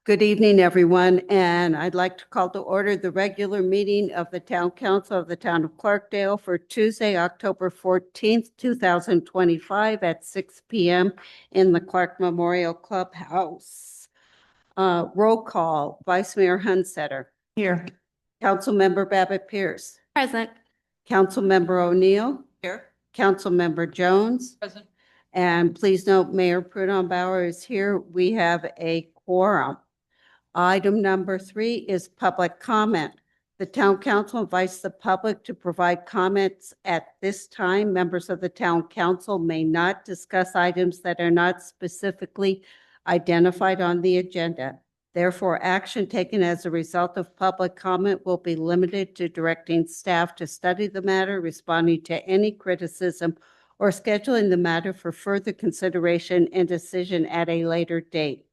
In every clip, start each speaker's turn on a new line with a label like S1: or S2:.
S1: Good evening, everyone, and I'd like to call to order the regular meeting of the Town Council of the Town of Clarkdale for Tuesday, October 14th, 2025 at 6 p.m. in the Clark Memorial Clubhouse. Roll call, Vice Mayor Hunsetter.
S2: Here.
S1: Councilmember Babbitt Pierce.
S2: Present.
S1: Councilmember O'Neill.
S2: Here.
S1: Councilmember Jones.
S2: Present.
S1: And please note Mayor Prudhomme-Bauer is here. We have a quorum. Item number 3 is public comment. The Town Council invites the public to provide comments at this time. Members of the Town Council may not discuss items that are not specifically identified on the agenda. Therefore, action taken as a result of public comment will be limited to directing staff to study the matter, responding to any criticism, or scheduling the matter for further consideration and decision at a later date.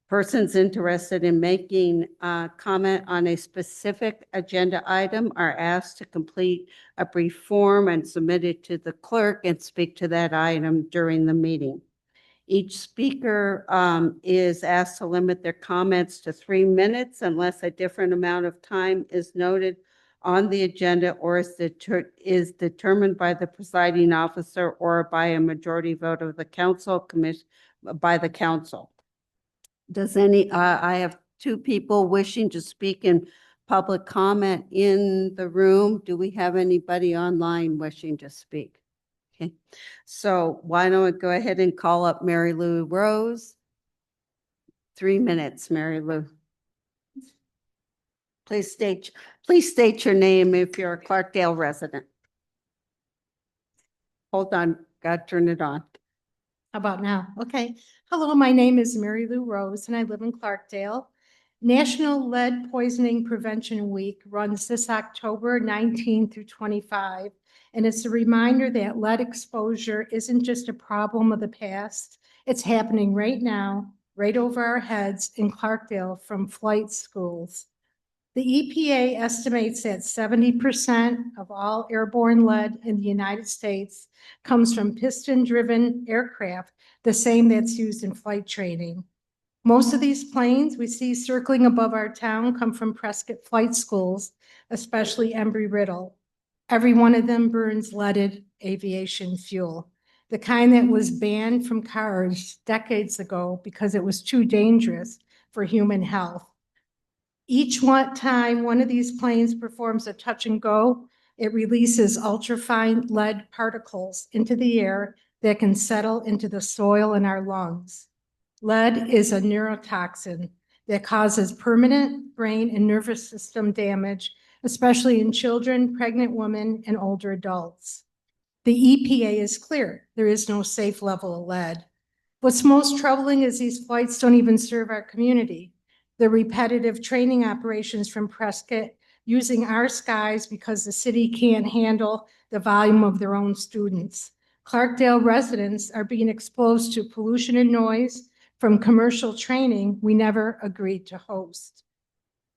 S1: Persons interested in making a comment on a specific agenda item are asked to complete a brief form and submit it to the clerk and speak to that item during the meeting. Each speaker is asked to limit their comments to 3 minutes unless a different amount of time is noted on the agenda or is determined by the presiding officer or by a majority vote of the council by the council. I have 2 people wishing to speak in public comment in the room. Do we have anybody online wishing to speak? Okay, so why don't we go ahead and call up Mary Lou Rose? 3 minutes, Mary Lou. Please state your name if you're a Clarkdale resident. Hold on, got to turn it on.
S2: How about now? Okay. Hello, my name is Mary Lou Rose and I live in Clarkdale. National Lead Poisoning Prevention Week runs this October 19 through 25. And it's a reminder that lead exposure isn't just a problem of the past. It's happening right now, right over our heads in Clarkdale from flight schools. The EPA estimates that 70% of all airborne lead in the United States comes from piston-driven aircraft, the same that's used in flight training. Most of these planes we see circling above our town come from Prescott flight schools, especially Embry-Riddle. Every one of them burns leaded aviation fuel, the kind that was banned from cars decades ago because it was too dangerous for human health. Each time one of these planes performs a touch and go, it releases ultrafine lead particles into the air that can settle into the soil in our lungs. Lead is a neurotoxin that causes permanent brain and nervous system damage, especially in children, pregnant women, and older adults. The EPA is clear. There is no safe level of lead. What's most troubling is these flights don't even serve our community. The repetitive training operations from Prescott using our skies because the city can't handle the volume of their own students. Clarkdale residents are being exposed to pollution and noise from commercial training we never agreed to host.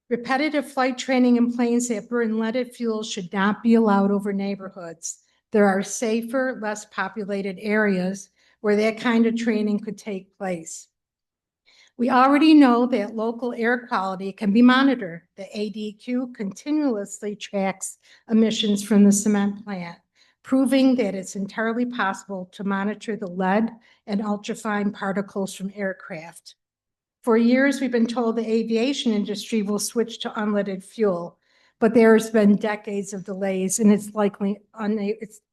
S2: Repetitive flight training in planes that burn leaded fuel should not be allowed over neighborhoods. There are safer, less populated areas where that kind of training could take place. We already know that local air quality can be monitored. The ADQ continuously tracks emissions from the cement plant, proving that it's entirely possible to monitor the lead and ultrafine particles from aircraft. For years, we've been told the aviation industry will switch to unleaded fuel, but there's been decades of delays and it's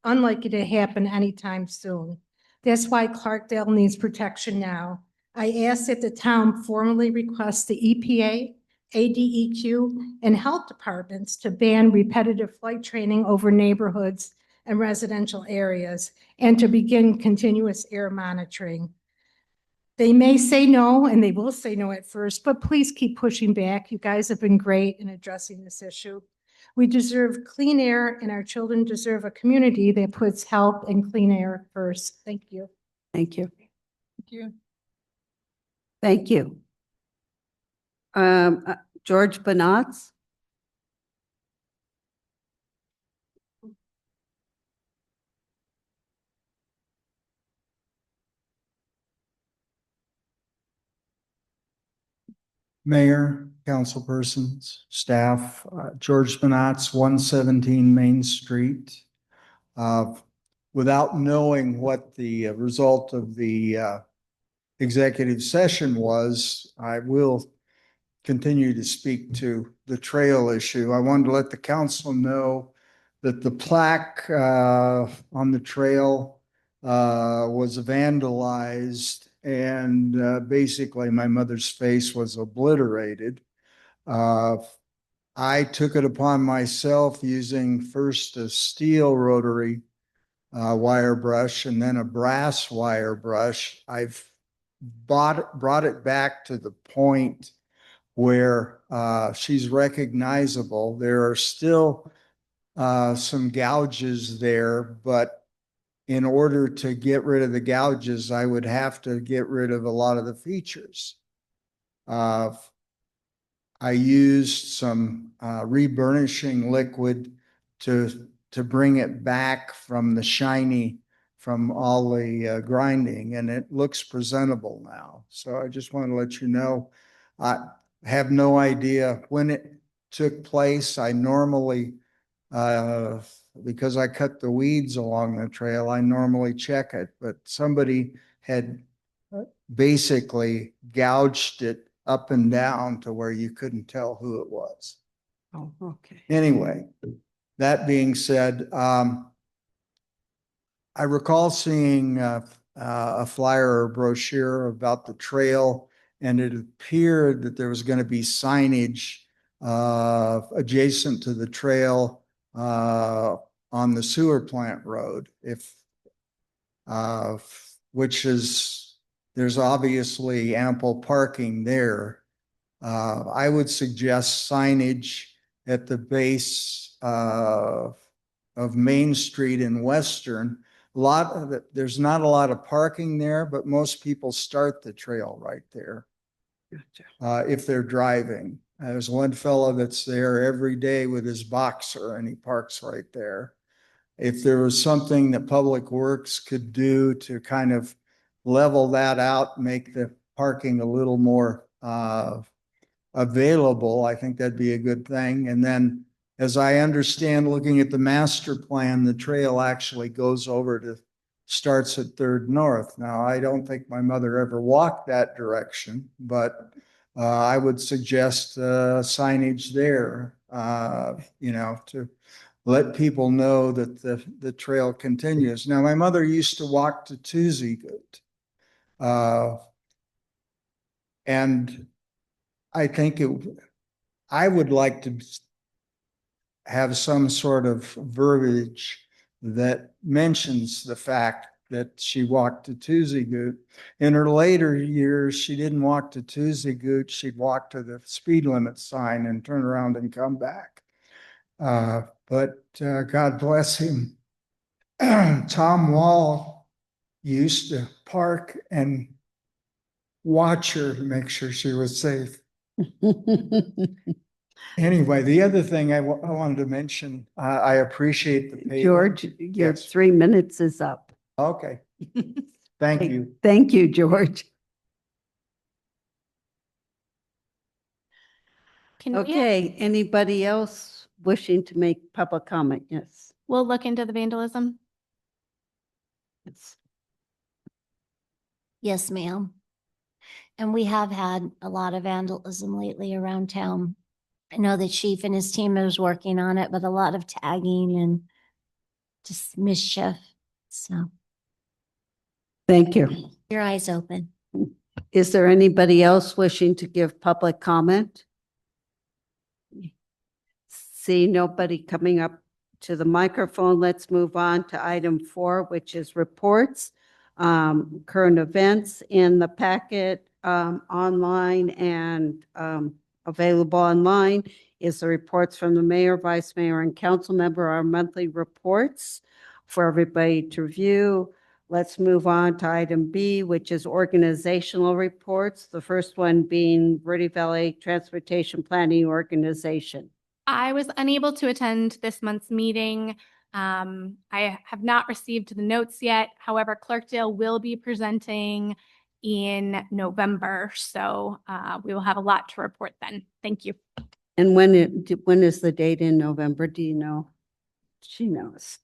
S2: unlikely to happen anytime soon. That's why Clarkdale needs protection now. I ask that the town formally request the EPA, ADEQ, and health departments to ban repetitive flight training over neighborhoods and residential areas and to begin continuous air monitoring. They may say no, and they will say no at first, but please keep pushing back. You guys have been great in addressing this issue. We deserve clean air, and our children deserve a community that puts health and clean air first. Thank you.
S1: Thank you.
S2: Thank you.
S1: Thank you. George Bonatz.
S3: Mayor, councilpersons, staff, George Benatz, 117 Main Street. Without knowing what the result of the executive session was, I will continue to speak to the trail issue. I wanted to let the council know that the plaque on the trail was vandalized, and basically my mother's face was obliterated. I took it upon myself using first a steel rotary wire brush and then a brass wire brush. I've brought it back to the point where she's recognizable. There are still some gouges there, but in order to get rid of the gouges, I would have to get rid of a lot of the features. I used some reburnishing liquid to bring it back from the shiny from all the grinding, and it looks presentable now. So I just want to let you know, I have no idea when it took place. I normally, because I cut the weeds along the trail, I normally check it, but somebody had basically gouged it up and down to where you couldn't tell who it was.
S1: Oh, okay.
S3: Anyway, that being said, I recall seeing a flyer or brochure about the trail, and it appeared that there was going to be signage adjacent to the trail on the sewer plant road, which is, there's obviously ample parking there. I would suggest signage at the base of Main Street in Western. There's not a lot of parking there, but most people start the trail right there if they're driving. There's one fellow that's there every day with his boxer, and he parks right there. If there was something that Public Works could do to kind of level that out, make the parking a little more available, I think that'd be a good thing. And then, as I understand, looking at the master plan, the trail actually goes over to, starts at Third North. Now, I don't think my mother ever walked that direction, but I would suggest signage there, to let people know that the trail continues. Now, my mother used to walk to Tuesday-Goot. And I think I would like to have some sort of verbiage that mentions the fact that she walked to Tuesday-Goot. In her later years, she didn't walk to Tuesday-Goot. She'd walk to the speed limit sign and turn around and come back. But God bless him. Tom Wall used to park and watch her to make sure she was safe. Anyway, the other thing I wanted to mention, I appreciate the pay.
S1: George, your
S3: Yes.
S1: 3 minutes is up.
S3: Okay. Thank you.
S1: Thank you, George. Okay, anybody else wishing to make public comment? Yes.
S4: We'll look into the vandalism.
S1: Yes.
S5: Yes, ma'am. And we have had a lot of vandalism lately around town. I know the chief and his team is working on it, but a lot of tagging and just mischief. So
S1: Thank you.
S5: your eyes open.
S1: Is there anybody else wishing to give public comment? See nobody coming up to the microphone. Let's move on to item 4, which is reports. Current events in the packet online and available online is the reports from the mayor, vice mayor, and council member, our monthly reports for everybody to review. Let's move on to item B, which is organizational reports. The first one being Verde Valley Transportation Planning Organization.
S4: I was unable to attend this month's meeting. I have not received the notes yet. However, Clarkdale will be presenting in November. So we will have a lot to report then. Thank you.
S1: And when is the date in November? Do you know? She knows.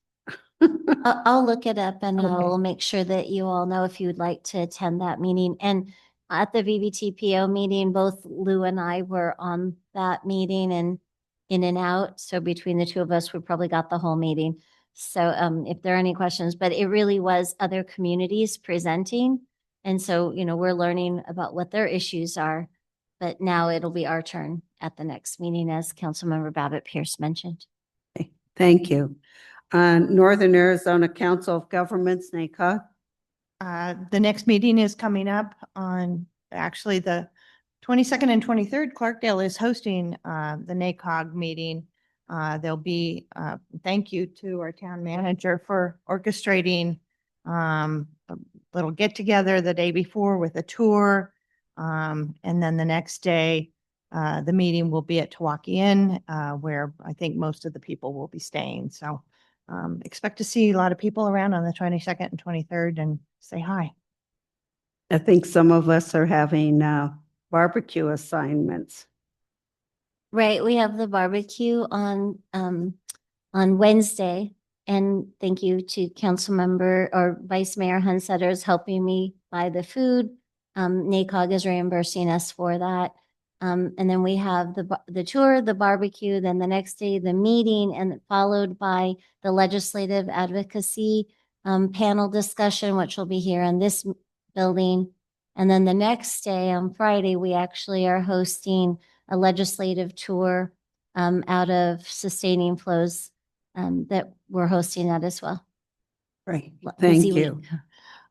S5: I'll look it up and
S1: Okay.
S5: I'll make sure that you all know if you would like to attend that meeting. And at the VVTPO meeting, both Lou and I were on that meeting and in and out. So between the two of us, we probably got the whole meeting. So if there are any questions, but it really was other communities presenting. And so, we're learning about what their issues are. But now it'll be our turn at the next meeting, as Councilmember Babbitt Pierce mentioned.
S1: Thank you. Northern Arizona Council of Governments, NACOG.
S6: The next meeting is coming up on actually the 22nd and 23rd. Clarkdale is hosting the NACOG meeting. There'll be thank you to our town manager for orchestrating a little get together the day before with a tour. And then the next day, the meeting will be at Tawaki Inn, where I think most of the people will be staying. So expect to see a lot of people around on the 22nd and 23rd and say hi.
S1: I think some of us are having barbecue assignments.
S5: Right, we have the barbecue on Wednesday. And thank you to Councilmember or Vice Mayor Hunsetter's helping me buy the food. NACOG is reimbursing us for that. And then we have the tour, the barbecue, then the next day, the meeting, and followed by the legislative advocacy panel discussion, which will be here in this building. And then the next day on Friday, we actually are hosting a legislative tour out of Sustaining Flows that we're hosting that as well.
S1: Right.
S5: Busy
S1: Thank
S5: week.
S1: you.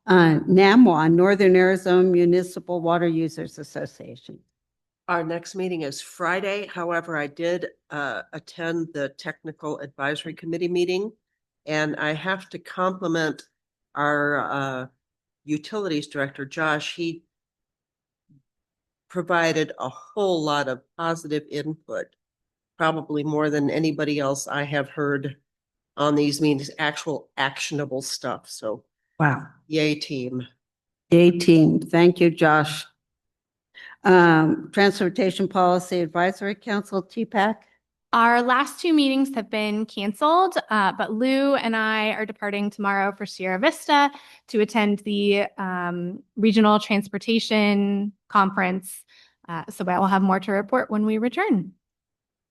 S1: NAMWA, Northern Arizona Municipal Water Users Association.
S7: Our next meeting is Friday. However, I did attend the Technical Advisory Committee meeting, and I have to compliment our Utilities Director, Josh. He provided a whole lot of positive input, probably more than anybody else I have heard on these meetings, actual actionable stuff. So
S1: Wow.
S7: yay, team.
S1: A team. Thank you, Josh. Transportation Policy Advisory Council, TPAC.
S4: Our last two meetings have been canceled, but Lou and I are departing tomorrow for Sierra Vista to attend the Regional Transportation Conference. So I will have more to report when we return.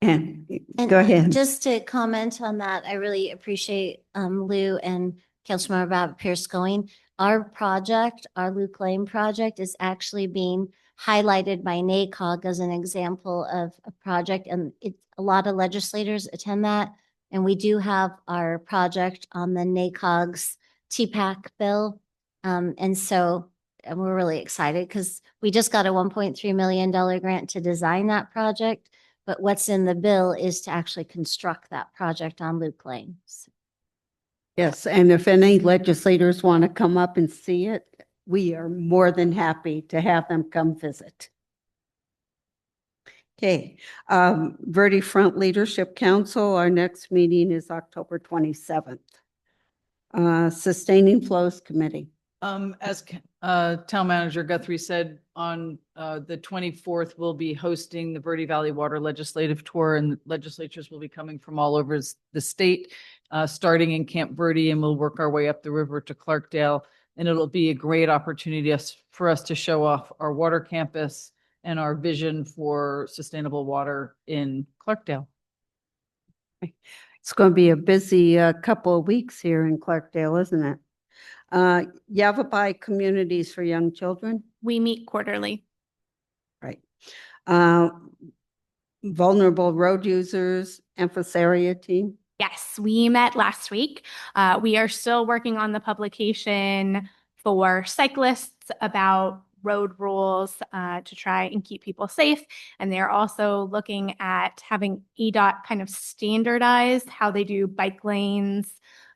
S1: And
S5: And
S1: go ahead.
S5: Just to comment on that, I really appreciate Lou and Councilmember Babbitt Pierce going. Our project, our Luke Lane project, is actually being highlighted by NACOG as an example of a project, and a lot of legislators attend that. And we do have our project on the NACOG's TPAC bill. And we're really excited because we just got a $1.3 million grant to design that project. But what's in the bill is to actually construct that project on Luke Lane. So
S1: Yes, and if any legislators want to come up and see it, we are more than happy to have them come visit. Okay, Verde Front Leadership Council, our next meeting is October 27th. Sustaining Flows Committee.
S8: As Town Manager Guthrie said, on the 24th, we'll be hosting the Verde Valley Water Legislative Tour, and legislatures will be coming from all over the state, starting in Camp Verde, and we'll work our way up the river to Clarkdale. And it'll be a great opportunity for us to show off our water campus and our vision for sustainable water in Clarkdale.
S1: It's going to be a busy couple of weeks here in Clarkdale, isn't it? Yavapai Communities for Young Children.
S4: We meet quarterly.
S1: Right. Vulnerable Road Users, Emphas Area Team.
S4: Yes, we met last week. We are still working on the publication for cyclists about road rules to try and keep people safe. And they're also looking at having EDOT kind of standardize how they do bike lanes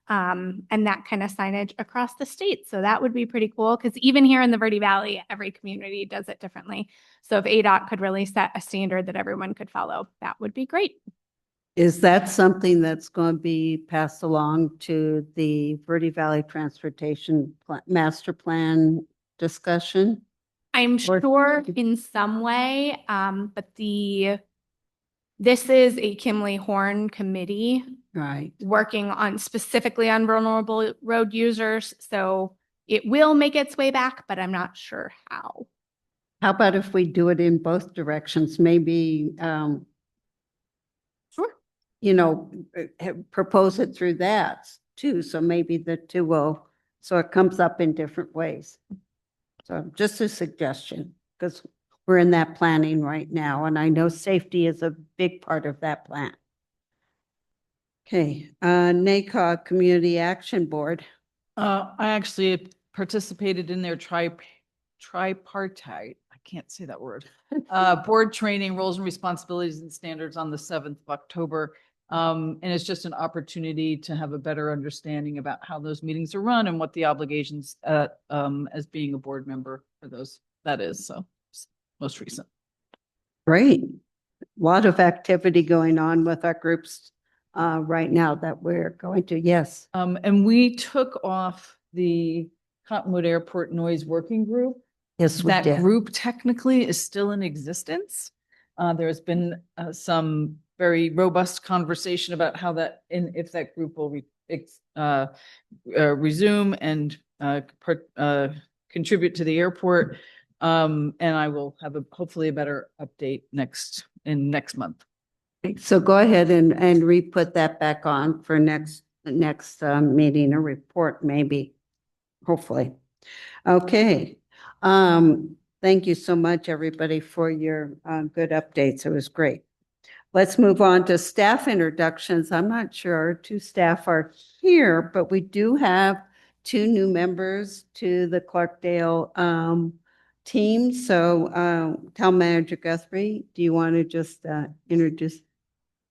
S4: and that kind of signage across the state. So that would be pretty cool because even here in the Verde Valley, every community does it differently. So if ADOT could really set a standard that everyone could follow, that would be great.
S1: Is that something that's going to be passed along to the Verde Valley Transportation Master Plan discussion?
S4: I'm
S1: Or-
S4: sure in some way, but this is a Kimley Horn committee
S1: Right.
S4: working on specifically on vulnerable road users. So it will make its way back, but I'm not sure how.
S1: How about if we do it in both directions? Maybe,
S4: Sure.
S1: you know, propose it through that too. So maybe the two will, so it comes up in different ways. So just a suggestion, because we're in that planning right now, and I know safety is a big part of that plan. Okay, NACOG Community Action Board.
S8: I actually participated in their tripartite, I can't say that word, board training, roles and responsibilities and standards on the 7th of October. And it's just an opportunity to have a better understanding about how those meetings are run and what the obligations, as being a board member for those, that is, so most recent.
S1: Great. A lot of activity going on with our groups right now that we're going to, yes.
S8: And we took off the Cottonwood Airport Noise Working Group.
S1: Yes, we
S8: That
S1: did.
S8: group technically is still in existence. There's been some very robust conversation about how that, if that group will resume and contribute to the airport. And I will have hopefully a better update next month.
S1: So go ahead and re-put that back on for next meeting, a report maybe, hopefully. Okay. Thank you so much, everybody, for your good updates. It was great. Let's move on to staff introductions. I'm not sure our two staff are here, but we do have two new members to the Clarkdale team. So Town Manager Guthrie, do you want to just introduce?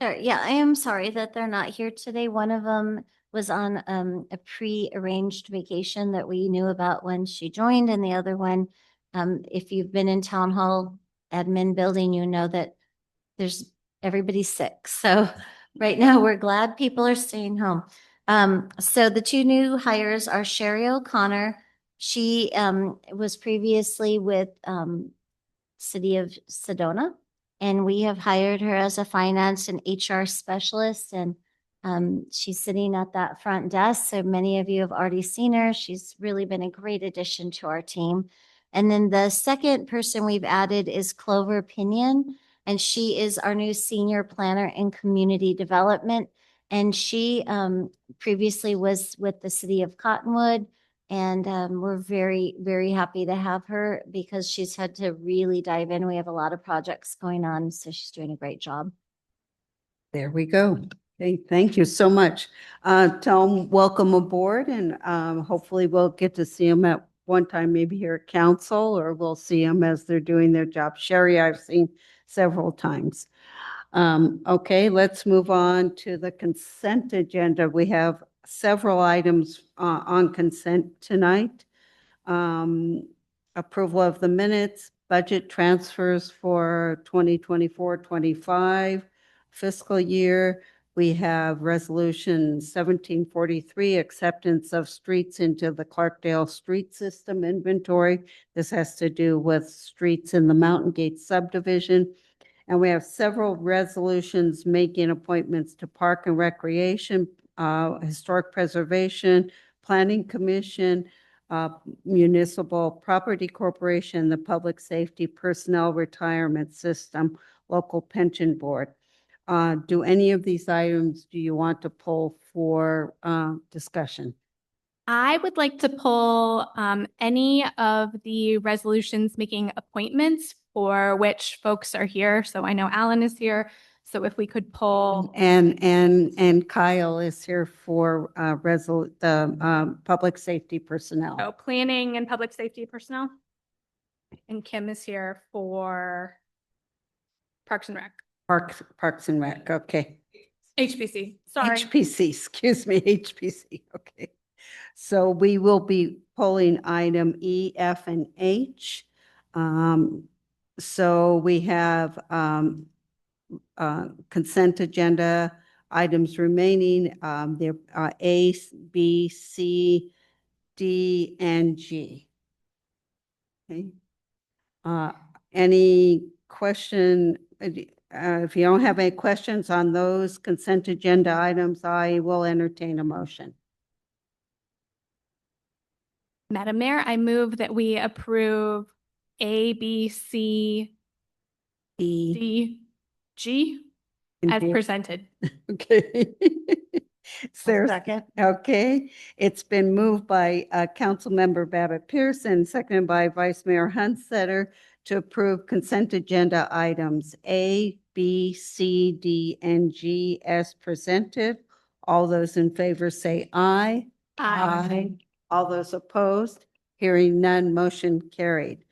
S5: Sure. Yeah, I am sorry that they're not here today. One of them was on a pre-arranged vacation that we knew about when she joined, and the other one, if you've been in town hall admin building, you know that everybody's sick. So right now, we're glad people are staying home. So the two new hires are Sherry O'Connor. She was previously with City of Sedona. And we have hired her as a finance and HR specialist, and she's sitting at that front desk. So many of you have already seen her. She's really been a great addition to our team. And then the second person we've added is Clover Pinion, and she is our new senior planner in community development. And she previously was with the City of Cottonwood. And we're very, very happy to have her because she's had to really dive in. We have a lot of projects going on, so she's doing a great job.
S1: There we go. Okay, thank you so much. Tell them welcome aboard, and hopefully we'll get to see them at one time, maybe here at council, or we'll see them as they're doing their job. Sherry, I've seen several times. Okay, let's move on to the consent agenda. We have several items on consent tonight. Approval of the minutes, budget transfers for 2024-25 fiscal year. We have resolution 1743, acceptance of streets into the Clarkdale street system inventory. This has to do with streets in the Mountain Gate subdivision. And we have several resolutions making appointments to Park and Recreation, Historic Preservation, Planning Commission, Municipal Property Corporation, the Public Safety Personnel Retirement System, Local Pension Board. Do any of these items, do you want to pull for discussion?
S4: I would like to pull any of the resolutions making appointments for which folks are here. So I know Alan is here. So if we could pull.
S1: And Kyle is here for the public safety personnel.
S4: Oh, planning and public safety personnel. And Kim is here for Parks and Rec.
S1: Parks and Rec, okay.
S4: HPC, sorry.
S1: HPC, excuse me, HPC, okay. So we will be pulling item E, F, and H. So we have consent agenda items remaining. There are A, B, C, D, and G. Okay. Any question? If you don't have any questions on those consent agenda items, I will entertain a motion.
S4: Madam Mayor, I move that we approve A, B, C, D, G as presented.
S1: Okay. Is there-
S6: Second.
S1: Okay, it's been moved by Councilmember Babbitt Pearson, seconded by Vice Mayor Hunstetter to approve consent agenda items A, B, C, D, and G as presented. All those in favor say aye. All those opposed, hearing none, motion carried.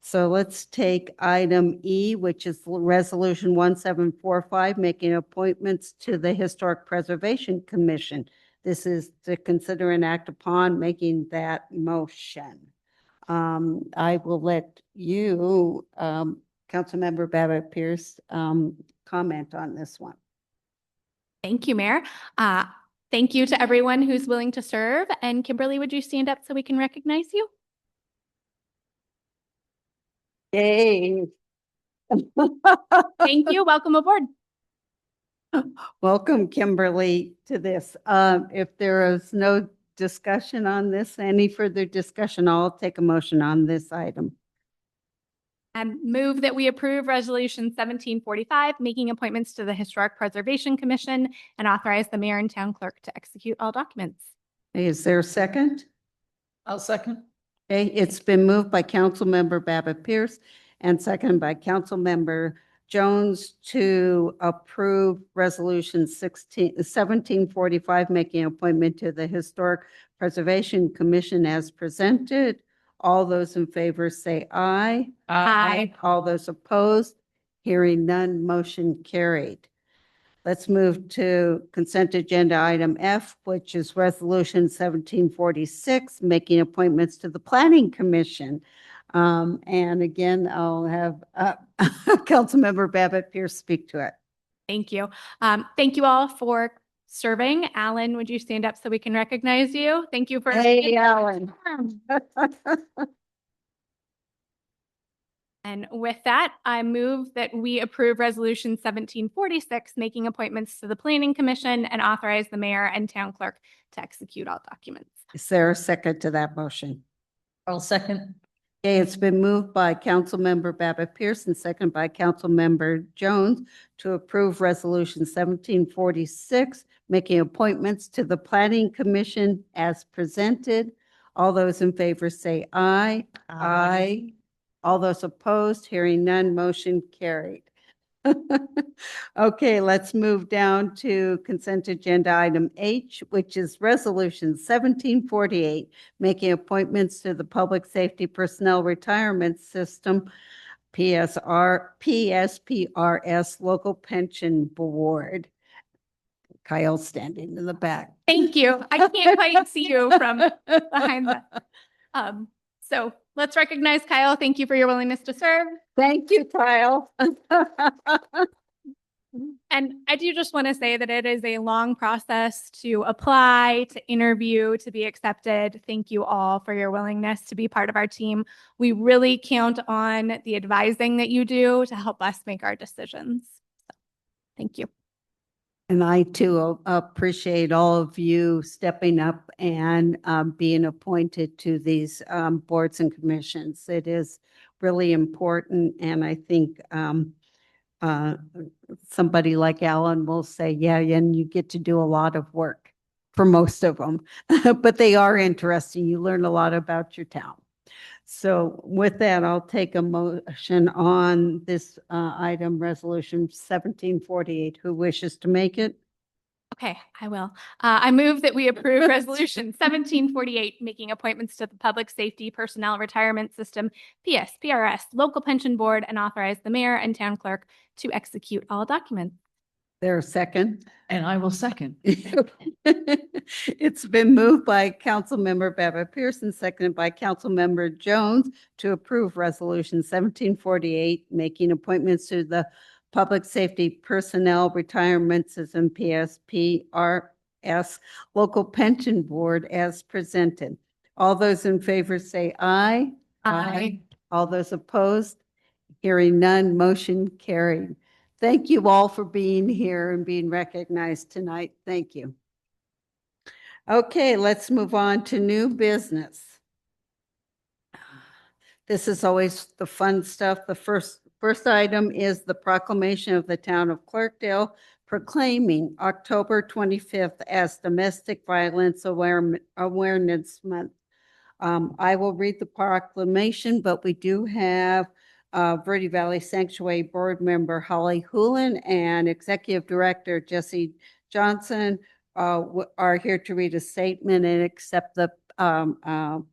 S1: So let's take item E, which is Resolution 1745, making appointments to the Historic Preservation Commission. This is to consider and act upon making that motion. I will let you, Councilmember Babbitt Pierce, comment on this one.
S4: Thank you, Mayor. Thank you to everyone who's willing to serve. And Kimberly, would you stand up so we can recognize you?
S1: Yay.
S4: Thank you. Welcome aboard.
S1: Welcome, Kimberly, to this. If there is no discussion on this, any further discussion, I'll take a motion on this item.
S4: And move that we approve Resolution 1745, making appointments to the Historic Preservation Commission and authorize the mayor and town clerk to execute all documents.
S1: Is there a second?
S8: I'll second.
S1: Okay, it's been moved by Councilmember Babbitt Pierce and seconded by Councilmember Jones to approve Resolution 1745, making appointment to the Historic Preservation Commission as presented. All those in favor say aye.
S4: Aye.
S1: All those opposed, hearing none, motion carried. Let's move to consent agenda item F, which is Resolution 1746, making appointments to the Planning Commission. And again, I'll have Councilmember Babbitt Pierce speak to it.
S4: Thank you. Thank you all for serving. Alan, would you stand up so we can recognize you? Thank you for.
S1: Hey, Alan.
S4: And with that, I move that we approve Resolution 1746, making appointments to the Planning Commission and authorize the mayor and town clerk to execute all documents.
S1: Is there a second to that motion?
S8: I'll second.
S1: Okay, it's been moved by Councilmember Babbitt Pierce and seconded by Councilmember Jones to approve Resolution 1746, making appointments to the Planning Commission as presented. All those in favor say aye. Aye. All those opposed, hearing none, motion carried. Okay, let's move down to consent agenda item H, which is Resolution 1748, making appointments to the Public Safety Personnel Retirement System, PSPRS Local Pension Board. Kyle standing in the back.
S4: Thank you. I can't quite see you from behind the, so let's recognize Kyle. Thank you for your willingness to serve.
S1: Thank you, Kyle.
S4: And I do just want to say that it is a long process to apply, to interview, to be accepted. Thank you all for your willingness to be part of our team. We really count on the advising that you do to help us make our decisions. So, thank you.
S1: And I too appreciate all of you stepping up and being appointed to these boards and commissions. It is really important. And I think somebody like Alan will say, yeah, and you get to do a lot of work for most of them, but they are interesting. You learn a lot about your town. So with that, I'll take a motion on this item, Resolution 1748. Who wishes to make it?
S4: Okay, I will. I move that we approve Resolution 1748, making appointments to the Public Safety Personnel Retirement System, PSPRS Local Pension Board, and authorize the mayor and town clerk to execute all documents.
S1: There a second?
S8: And I will second.
S1: It's been moved by Councilmember Babbitt Pearson, seconded by Councilmember Jones to approve Resolution 1748, making appointments to the Public Safety Personnel Retirement System, PSPRS Local Pension Board as presented. All those in favor say aye.
S4: Aye.
S1: All those opposed? Hearing none, motion carried. Thank you all for being here and being recognized tonight. Thank you. Okay, let's move on to new business. This is always the fun stuff. The first item is the proclamation of the town of Clarkdale proclaiming October 25th as Domestic Violence Awareness Month. I will read the proclamation, but we do have Verde Valley Sanctuary Board Member Holly Houlihan and Executive Director Jesse Johnson are here to read a statement and accept the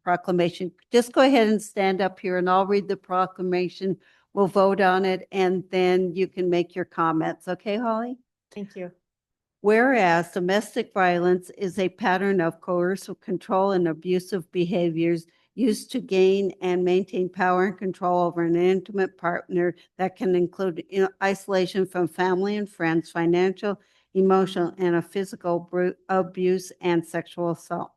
S1: proclamation. Just go ahead and stand up here and I'll read the proclamation. We'll vote on it and then you can make your comments. Okay, Holly?
S2: Thank you.
S1: Whereas domestic violence is a pattern of coercive control and abusive behaviors used to gain and maintain power and control over an intimate partner that can include isolation from family and friends, financial, emotional, and a physical abuse and sexual assault.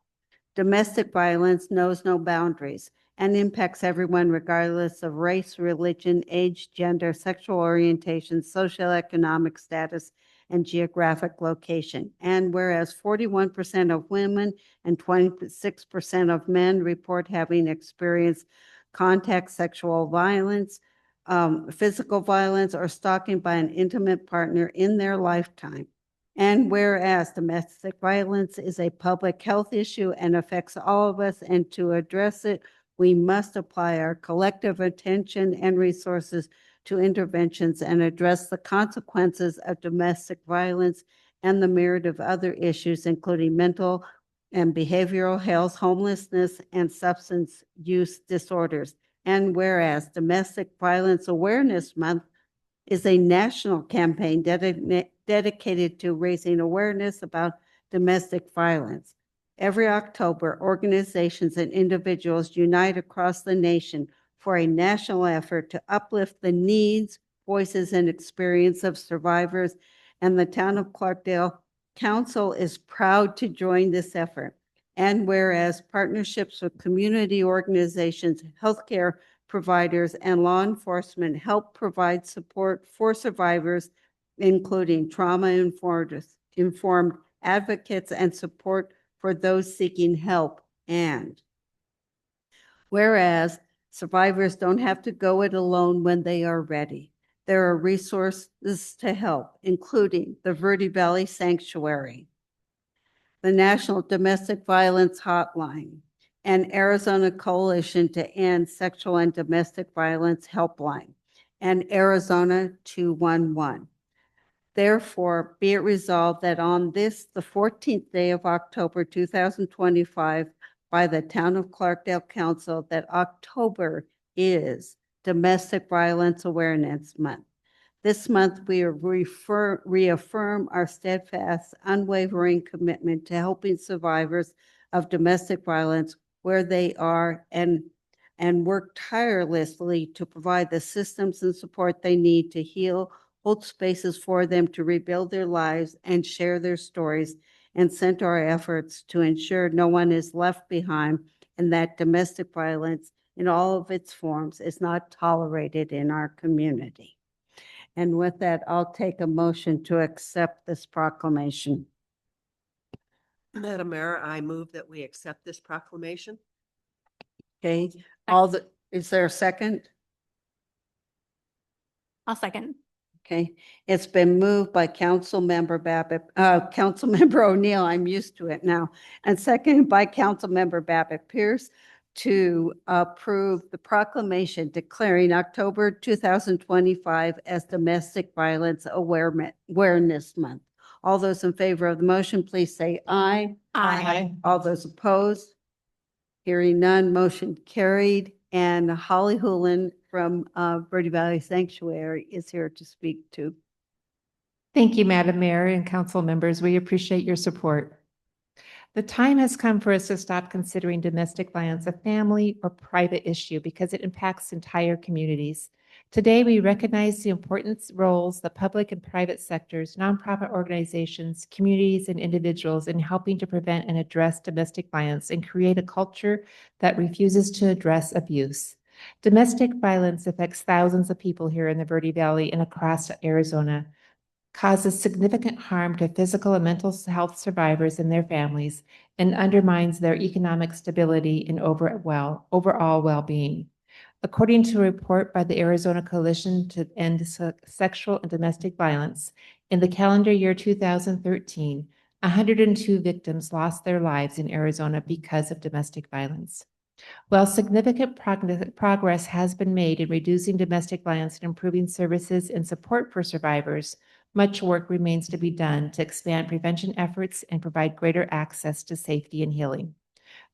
S1: Domestic violence knows no boundaries and impacts everyone regardless of race, religion, age, gender, sexual orientation, socioeconomic status, and geographic location. And whereas 41% of women and 26% of men report having experienced contact sexual violence, physical violence, or stalking by an intimate partner in their lifetime. And whereas domestic violence is a public health issue and affects all of us, and to address it, we must apply our collective attention and resources to interventions and address the consequences of domestic violence and the myriad of other issues, including mental and behavioral health, homelessness, and substance use disorders. And whereas Domestic Violence Awareness Month is a national campaign dedicated to raising awareness about domestic violence. Every October, organizations and individuals unite across the nation for a national effort to uplift the needs, voices, and experience of survivors, and the Town of Clarkdale Council is proud to join this effort. And whereas partnerships with community organizations, healthcare providers, and law enforcement help provide support for survivors, including trauma-informed advocates and support for those seeking help. And whereas survivors don't have to go it alone when they are ready. There are resources to help, including the Verde Valley Sanctuary, the National Domestic Violence Hotline, and Arizona Coalition to End Sexual and Domestic Violence Helpline, and Arizona 211. Therefore, be it resolved that on this, the 14th day of October 2025, by the Town of Clarkdale Council, that October is Domestic Violence Awareness Month. This month, we reaffirm our steadfast, unwavering commitment to helping survivors of domestic violence where they are and work tirelessly to provide the systems and support they need to heal, hold spaces for them to rebuild their lives and share their stories, and center our efforts to ensure no one is left behind and that domestic violence in all of its forms is not tolerated in our community. And with that, I'll take a motion to accept this proclamation.
S7: Madam Mayor, I move that we accept this proclamation.
S1: Okay, is there a second?
S4: I'll second.
S1: Okay, it's been moved by Councilmember Councilmember O'Neill, I'm used to it now, and seconded by Councilmember Babbitt Pierce to approve the proclamation declaring October 2025 as Domestic Violence Awareness Month. All those in favor of the motion, please say aye.
S4: Aye.
S1: All those opposed? Hearing none, motion carried. And Holly Houlihan from Verde Valley Sanctuary is here to speak too.
S9: Thank you, Madam Mayor and council members. We appreciate your support. The time has come for us to stop considering domestic violence a family or private issue because it impacts entire communities. Today, we recognize the important roles the public and private sectors, nonprofit organizations, communities, and individuals in helping to prevent and address domestic violence and create a culture that refuses to address abuse. Domestic violence affects thousands of people here in the Verde Valley and across Arizona, causes significant harm to physical and mental health survivors and their families, and undermines their economic stability and overall well-being. According to a report by the Arizona Coalition to End Sexual and Domestic Violence, in the calendar year 2013, 102 victims lost their lives in Arizona because of domestic violence. While significant progress has been made in reducing domestic violence and improving services and support for survivors, much work remains to be done to expand prevention efforts and provide greater access to safety and healing.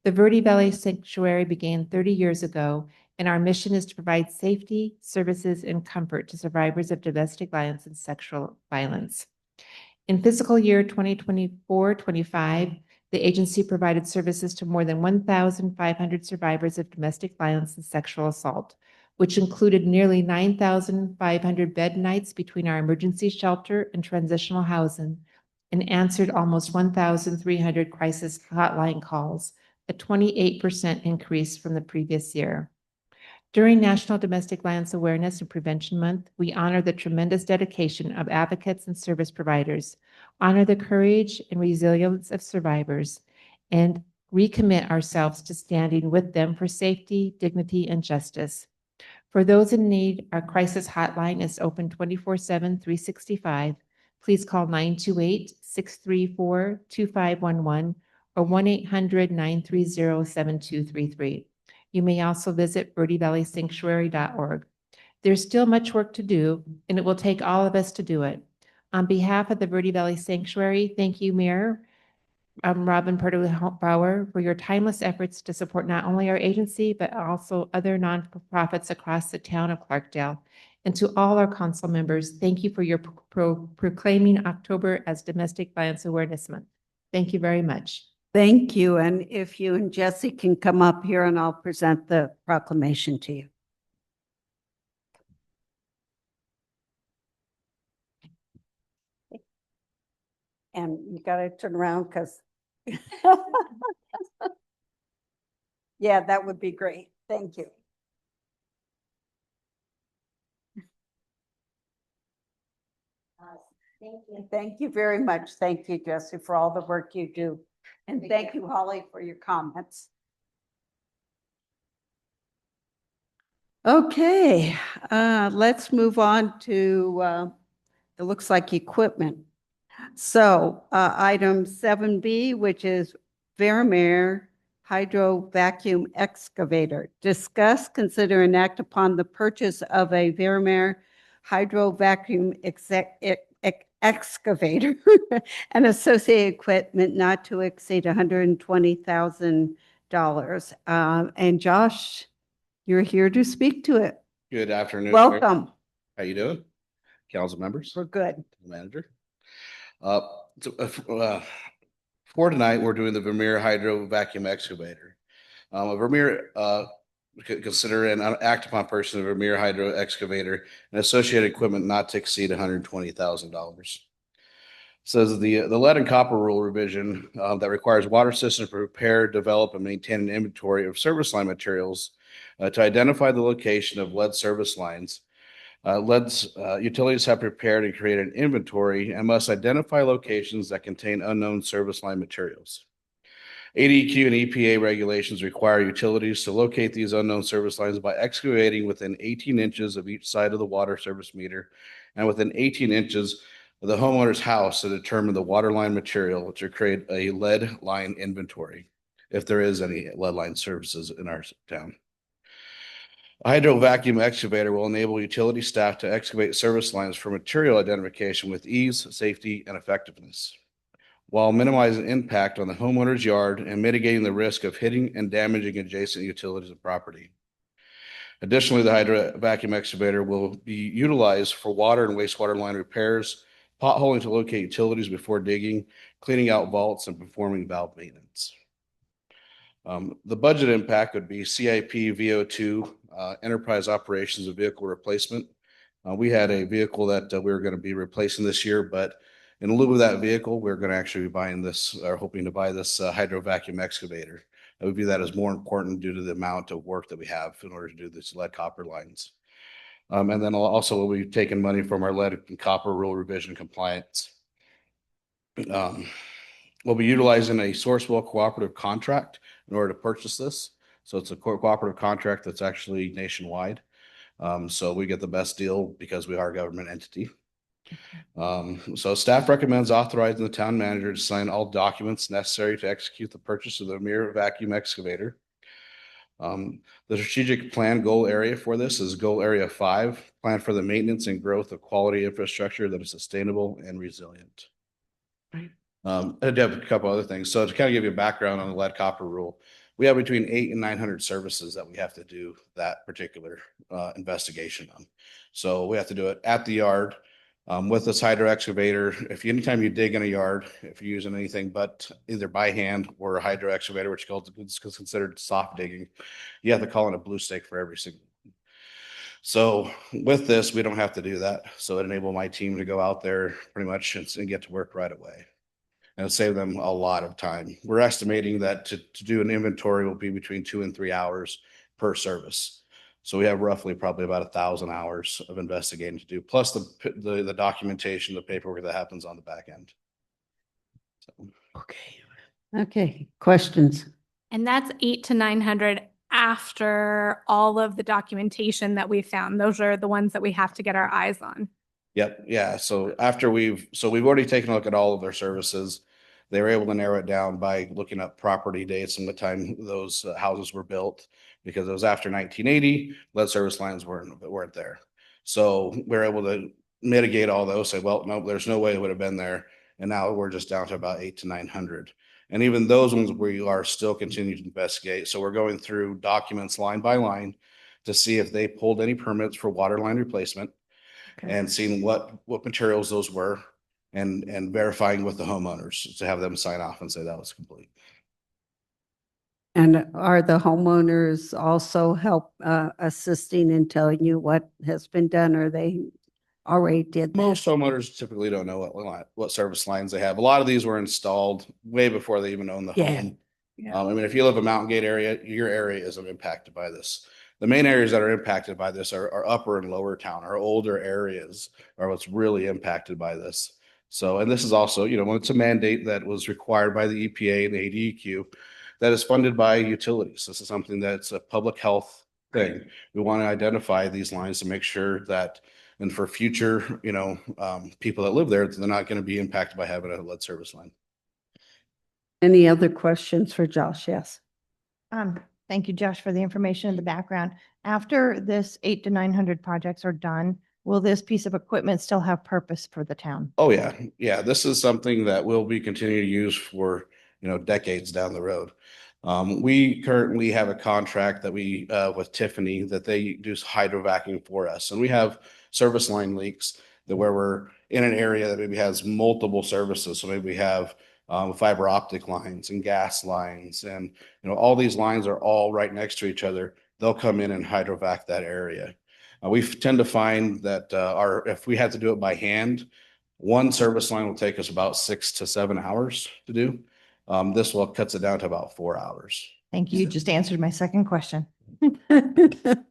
S9: The Verde Valley Sanctuary began 30 years ago, and our mission is to provide safety, services, and comfort to survivors of domestic violence and sexual violence. In fiscal year 2024-25, the agency provided services to more than 1,500 survivors of domestic violence and sexual assault, which included nearly 9,500 bed nights between our emergency shelter and transitional housing, and answered almost 1,300 crisis hotline calls, a 28% increase from the previous year. During National Domestic Violence Awareness and Prevention Month, we honor the tremendous dedication of advocates and service providers, honor the courage and resilience of survivors, and recommit ourselves to standing with them for safety, dignity, and justice. For those in need, our crisis hotline is open 24/7, 365. Please call 928-634-2511 or 1-800-930-7233. You may also visit verdevalleysanctuary.org. There's still much work to do, and it will take all of us to do it. On behalf of the Verde Valley Sanctuary, thank you, Mayor Robin Bauer, for your timeless efforts to support not only our agency, but also other nonprofits across the town of Clarkdale. And to all our council members, thank you for your proclaiming October as Domestic Violence Awareness Month. Thank you very much.
S1: Thank you. And if you and Jesse can come up here and I'll present the proclamation to you. And you got to turn around because, yeah, that would be great. Thank you. Thank you. Thank you very much. Thank you, Jesse, for all the work you do. And thank you, Holly, for your comments. Okay, let's move on to, it looks like equipment. So item 7B, which is Vermeer Hydro Vacuum Excavator. Discuss, consider, and act upon the purchase of a Vermeer Hydro Vacuum Excavator and associated equipment not to exceed $120,000. And Josh, you're here to speak to it.
S10: Good afternoon. Mayor.
S1: Welcome.
S10: How you doing? Council members,
S1: We're good.
S10: manager. For tonight, we're doing the Vermeer Hydro Vacuum Excavator. A Vermeer, consider and act upon purchase of a Vermeer Hydro Excavator and associated equipment not to exceed $120,000. Says the lead and copper rule revision that requires water systems to prepare, develop, and maintain an inventory of service line materials to identify the location of lead service lines. Utilities have prepared and created an inventory and must identify locations that contain unknown service line materials. ADQ and EPA regulations require utilities to locate these unknown service lines by excavating within 18 inches of each side of the water service meter and within 18 inches of the homeowner's house to determine the water line material to create a lead line inventory, if there is any lead line services in our town. A hydro vacuum excavator will enable utility staff to excavate service lines for material identification with ease, safety, and effectiveness, while minimizing impact on the homeowner's yard and mitigating the risk of hitting and damaging adjacent utilities and property. Additionally, the hydro vacuum excavator will be utilized for water and wastewater line repairs, potholing to locate utilities before digging, cleaning out vaults, and performing valve maintenance. The budget impact would be CIP VO2 enterprise operations and vehicle replacement. We had a vehicle that we were going to be replacing this year, but in lieu of that vehicle, we're going to actually be buying this, or hoping to buy this hydro vacuum excavator. I would view that as more important due to the amount of work that we have in order to do these lead copper lines. And then also we've taken money from our lead and copper rule revision compliance. We'll be utilizing a Sourcewell cooperative contract in order to purchase this. So it's a cooperative contract that's actually nationwide. So we get the best deal because we are a government entity. So staff recommends authorizing the town manager to sign all documents necessary to execute the purchase of the Mir vacuum excavator. The strategic plan goal area for this is goal area 5, plan for the maintenance and growth of quality infrastructure that is sustainable and resilient. I did have a couple other things. So to kind of give you a background on the lead copper rule, we have between 800 and 900 services that we have to do that particular investigation on. So we have to do it at the yard with this hydro excavator. Anytime you dig in a yard, if you're using anything but either by hand or a hydro excavator, which is considered soft digging, you have to call in a blue stake for every single one. So with this, we don't have to do that. So it enabled my team to go out there pretty much and get to work right away. And save them a lot of time. We're estimating that to do an inventory will be between 2 and 3 hours per service. So we have roughly probably about 1,000 hours of investigating to do, plus the documentation, the paperwork that happens on the back end. So.
S1: Okay, questions?
S4: And that's 800 to 900 after all of the documentation that we found. Those are the ones that we have to get our eyes on.
S10: Yep. Yeah. So we've already taken a look at all of their services. They were able to narrow it down by looking up property dates and the time those houses were built, because it was after 1980. Lead service lines weren't there. So we're able to mitigate all those. Say, well, no, there's no way it would have been there. And now we're just down to about 800 to 900. And even those ones we are still continuing to investigate. So we're going through documents line by line to see if they pulled any permits for water line replacement.
S1: Okay.
S10: And seeing what materials those were and verifying with the homeowners to have them sign off and say that was complete.
S1: And are the homeowners also assisting in telling you what has been done, or they already did that?
S10: Most homeowners typically don't know what service lines they have. A lot of these were installed way before they even owned the home.
S1: Yeah.
S10: I mean, if you live in a mountain gate area, your area isn't impacted by this. The main areas that are impacted by this are upper and lower town. Our older areas are what's really impacted by this. So, and this is also, it's a mandate that was required by the EPA and the ADEQ that is funded by utilities. This is something that's a public health thing. We want to identify these lines to make sure that, and for future, people that live there, they're not going to be impacted by having a lead service line.
S1: Any other questions for Josh? Yes.
S6: Thank you, Josh, for the information in the background. After this 800 to 900 projects are done, will this piece of equipment still have purpose for the town?
S10: Oh, yeah. Yeah. This is something that will be continuing to use for, decades down the road. We currently have a contract that we, with Tiffany, that they do hydro vacuum for us. And we have service line leaks where we're in an area that maybe has multiple services. So maybe we have fiber optic lines and gas lines, and all these lines are all right next to each other. They'll come in and hydrovac that area. We tend to find that if we had to do it by hand, one service line will take us about 6 to 7 hours to do. This cuts it down to about 4 hours.
S6: Thank you. You just answered my second question.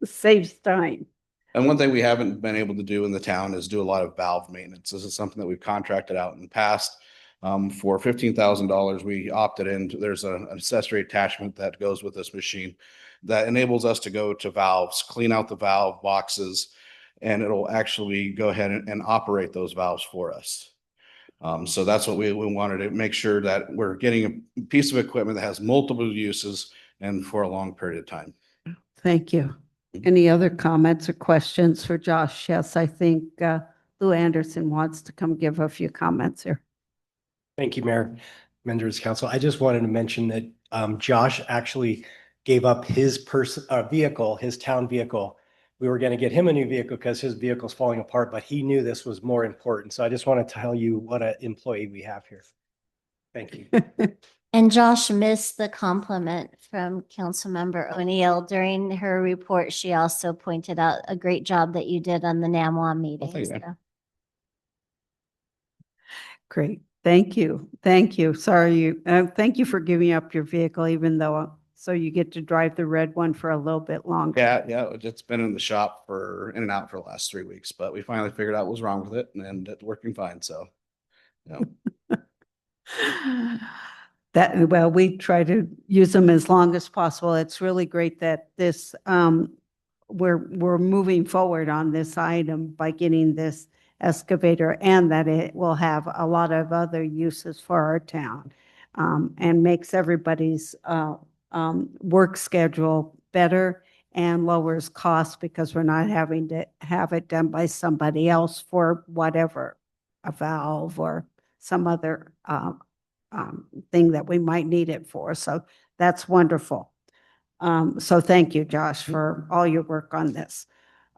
S1: Saves time.
S10: And one thing we haven't been able to do in the town is do a lot of valve maintenance. This is something that we've contracted out in the past. For $15,000, we opted in. There's an accessory attachment that goes with this machine that enables us to go to valves, clean out the valve boxes, and it'll actually go ahead and operate those valves for us. So that's what we wanted to make sure that we're getting a piece of equipment that has multiple uses and for a long period of time.
S1: Thank you. Any other comments or questions for Josh? Yes, I think Lou Anderson wants to come give a few comments here.
S11: Thank you, Mayor, members of council. I just wanted to mention that Josh actually gave up his vehicle, his town vehicle. We were going to get him a new vehicle because his vehicle's falling apart, but he knew this was more important. So I just want to tell you what an employee we have here. Thank you.
S5: And Josh missed the compliment from Councilmember O'Neill during her report. She also pointed out a great job that you did on the NAMWA meeting.
S10: thank you.
S5: So.
S1: Great. Thank you. Thank you. Sorry, thank you for giving up your vehicle, even though So you get to drive the red one for a little bit longer.
S10: Yeah, it's been in the shop in and out for the last 3 weeks, but we finally figured out what was wrong with it and it's working fine. So, yeah.
S1: That, well, we try to use them as long as possible. It's really great that this, we're moving forward on this item by getting this excavator, and that it will have a lot of other uses for our town, and makes everybody's work schedule better and lowers costs because we're not having to have it done by somebody else for whatever, a valve or some other thing that we might need it for. So that's wonderful. So thank you, Josh, for all your work on this.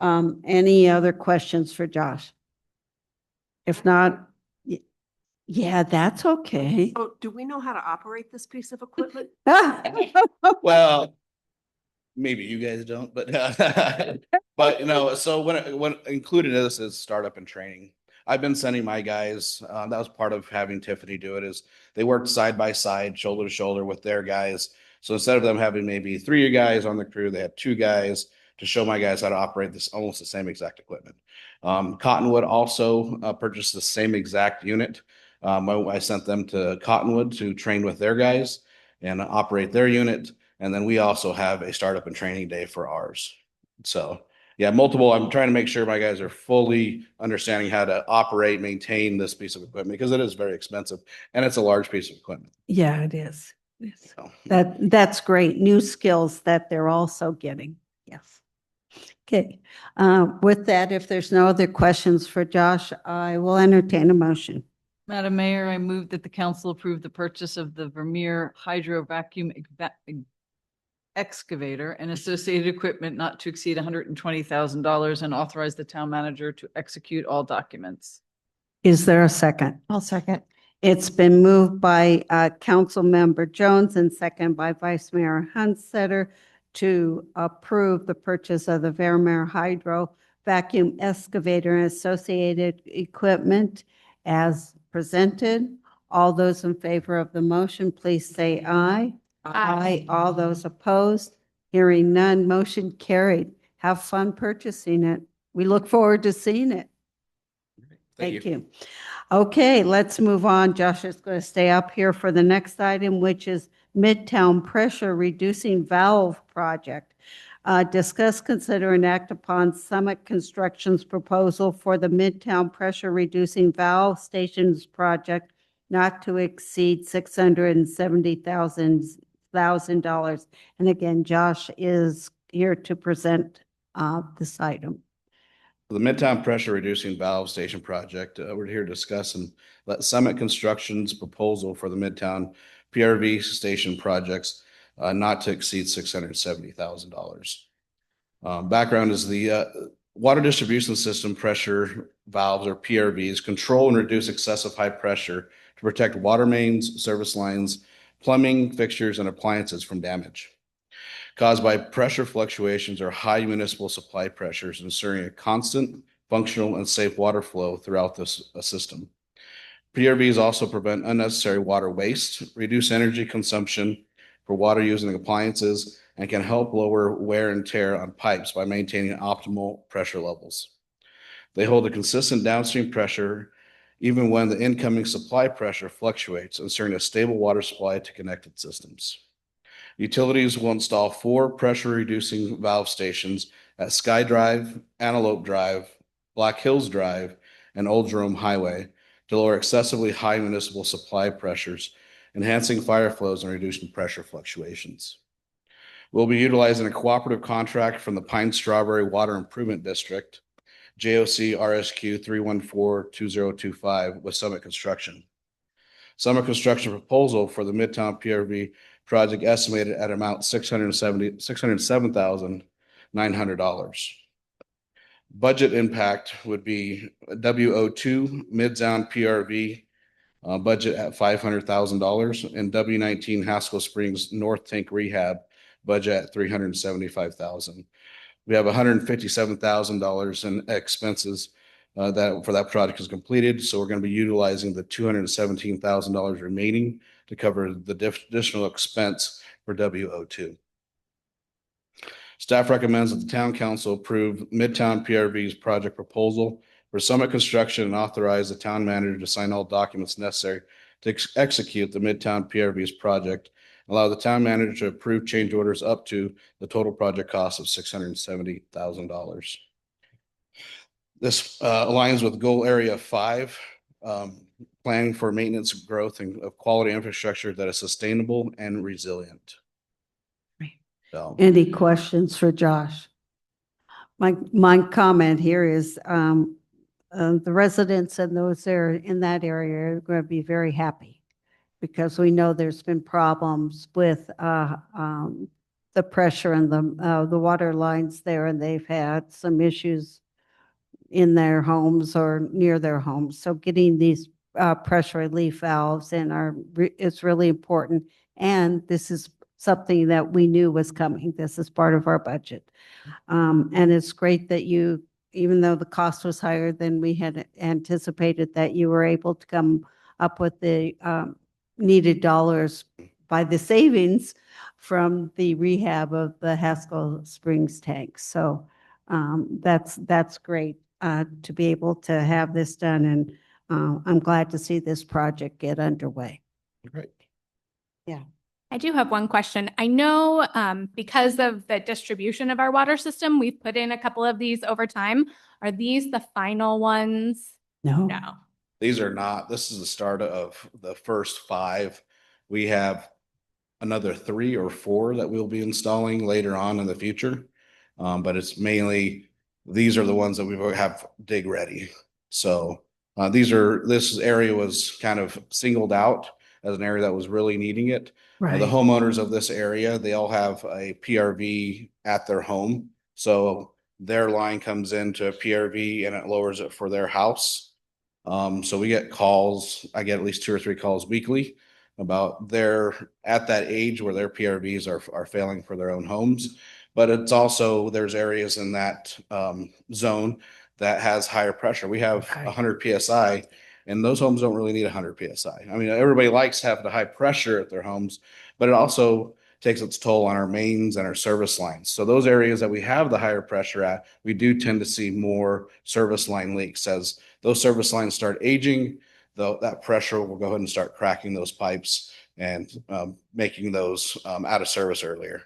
S1: Any other questions for Josh? If not, yeah, that's okay.
S7: Oh, do we know how to operate this piece of equipment?
S10: Well, maybe you guys don't, but but so when included in this is startup and training. I've been sending my guys, that was part of having Tiffany do it, is they worked side by side, shoulder to shoulder with their guys. So instead of them having maybe 3 guys on the crew, they had 2 guys to show my guys how to operate this almost the same exact equipment. Cottonwood also purchased the same exact unit. I sent them to Cottonwood to train with their guys and operate their unit. And then we also have a startup and training day for ours. So yeah, I'm trying to make sure my guys are fully understanding how to operate, maintain this piece of equipment because it is very expensive and it's a large piece of equipment.
S1: Yeah, it is. Yes.
S10: So,
S1: That's great. New skills that they're also getting. Yes. Okay. With that, if there's no other questions for Josh, I will entertain a motion.
S8: Madam Mayor, I move that the council approve the purchase of the Vermeer Hydro Vacuum Excavator and associated equipment not to exceed $120,000 and authorize the town manager to execute all documents.
S1: Is there a second?
S6: I'll second.
S1: It's been moved by Councilmember Jones and second by Vice Mayor Hunstetter to approve the purchase of the Vermeer Hydro Vacuum Excavator and associated equipment as presented. All those in favor of the motion, please say aye. Aye. All those opposed, hearing none, motion carried. Have fun purchasing it. We look forward to seeing it. Thank you. Okay, let's move on. Josh is going to stay up here for the next item, which is Midtown Pressure Reducing Valve Project. Discuss, consider, and act upon Summit Construction's proposal for the Midtown Pressure Reducing Valve Stations project not to exceed $670,000. And again, Josh is here to present this item.
S10: the Midtown Pressure Reducing Valve Station Project, we're here to discuss and let Summit Construction's proposal for the Midtown PRV station projects not to exceed $670,000. Background is the water distribution system pressure valves, or PRVs, control and reduce excessive high pressure to protect water mains, service lines, plumbing fixtures, and appliances from damage caused by pressure fluctuations or high municipal supply pressures, ensuring a constant, functional, and safe water flow throughout this system. PRVs also prevent unnecessary water waste, reduce energy consumption for water using appliances, and can help lower wear and tear on pipes by maintaining optimal pressure levels. They hold a consistent downstream pressure even when the incoming supply pressure fluctuates, ensuring a stable water supply to connected systems. Utilities will install 4 pressure-reducing valve stations at Sky Drive, Antelope Drive, Black Hills Drive, and Old Jerome Highway to lower excessively high municipal supply pressures, enhancing fire flows and reducing pressure fluctuations. We'll be utilizing a cooperative contract from the Pine Strawberry Water Improvement District, JOC RSQ 3142025, with Summit Construction. Summit Construction proposal for the Midtown PRV project estimated at amount $607,900. Budget impact would be WO2 Midtown PRV budget at $500,000 and W19 Haskell Springs North Tank Rehab budget at $375,000. We have $157,000 in expenses that for that project is completed. So we're going to be utilizing the $217,000 remaining to cover the additional expense for WO2. Staff recommends that the town council approve Midtown PRV's project proposal for Summit Construction and authorize the town manager to sign all documents necessary to execute the Midtown PRV's project. Allow the town manager to approve change orders up to the total project cost of $670,000. This aligns with goal area 5, planning for maintenance, growth, and of quality infrastructure that is sustainable and resilient. So,
S1: Any questions for Josh? My comment here is the residents and those there in that area are going to be very happy because we know there's been problems with the pressure and the water lines there, and they've had some issues in their homes or near their homes. So getting these pressure relief valves in is really important. And this is something that we knew was coming. This is part of our budget. And it's great that you, even though the cost was higher than we had anticipated, that you were able to come up with the needed dollars by the savings from the rehab of the Haskell Springs tank. So that's great to be able to have this done. And I'm glad to see this project get underway.
S10: great.
S4: I do have one question. I know because of the distribution of our water system, we've put in a couple of these over time. Are these the final ones?
S1: No.
S4: No.
S10: These are not. This is the start of the first 5. We have another 3 or 4 that we'll be installing later on in the future. But it's mainly, these are the ones that we have dig ready. So this area was kind of singled out as an area that was really needing it. The homeowners of this area, they all have a PRV at their home. So their line comes into a PRV and it lowers it for their house. So we get calls. I get at least 2 or 3 calls weekly about they're at that age where their PRVs are failing for their own homes. But it's also, there's areas in that zone that has higher pressure. We have 100 PSI. And those homes don't really need 100 PSI. I mean, everybody likes having the high pressure at their homes, but it also takes its toll on our mains and our service lines. So those areas that we have the higher pressure at, we do tend to see more service line leaks. As those service lines start aging, that pressure will go ahead and start cracking those pipes and making those out of service earlier.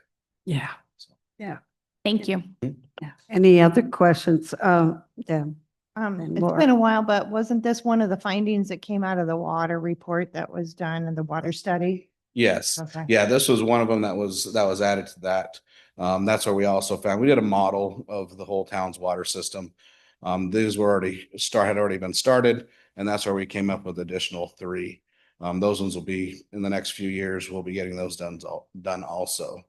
S1: Yeah. Yeah.
S4: Thank you.
S1: Yeah. Any other questions? Deb?
S6: It's
S1: Laura.
S6: been a while, but wasn't this one of the findings that came out of the water report that was done in the water study?
S10: Yes.
S6: Okay.
S10: Yeah, this was one of them that was added to that. That's where we also found, we did a model of the whole town's water system. These were had already been started, and that's where we came up with additional 3. Those ones will be in the next few years. We'll be getting those done also.